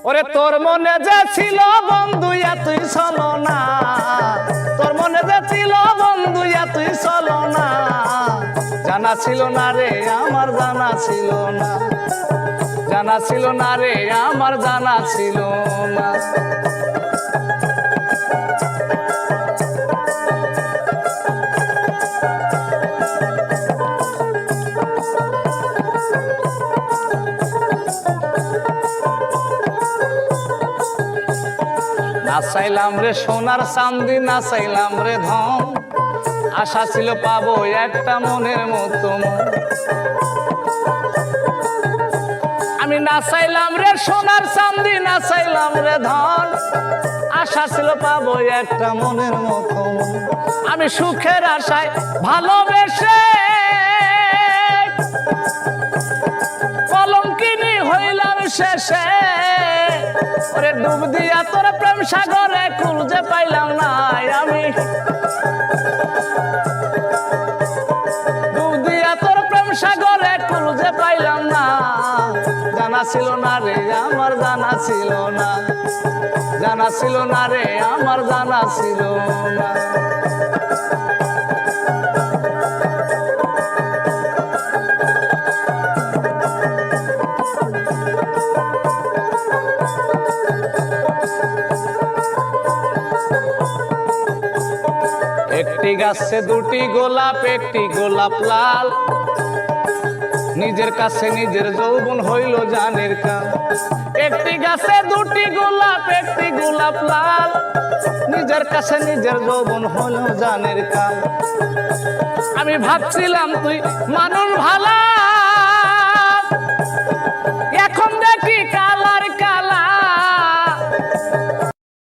ওরে তোর মনে যে ছিল বন্ধু তুই চলো না, তোর মনে যে ছিল বন্ধু তুই চলো না, জানা ছিল না রে আমার জানা ছিল না, জানা ছিল না রে আমার জানা ছিল না। না চাইলাম রে সোনার চাঁদি, না চাইলাম রে ধন, আশা ছিল পাবো একটা মনের মতো মন। আমি না চাইলাম রে সোনার চাঁদি, না চাইলাম রে ধন, আশা ছিল পাবো একটা মনের মতো মন। আমি সুখের আশায় ভালোবেসে কলঙ্কিনী হইলাম শেষে, ওরে ডুব দিয়া তোর প্রেম সাগরে কুল যে পাইলাম না আমি, ডুব দিয়া তোর প্রেম সাগরে কুল যে পাইলাম না, জানা ছিল না রে আমার জানা ছিল না, জানা ছিল না রে আমার জানা ছিল না। একটি গাছে দুটি গোলাপ, একটি গোলাপ লাল, নিজের কাছে নিজের যৌবন হইল জানের কাল। একটি গাছে দুটি গোলাপ, একটি গোলাপ লাল, নিজের কাছে নিজের যৌবন হইল জানের কাল। আমি ভাবছিলাম তুই মানুষ ভালা, এখন দেখি কালার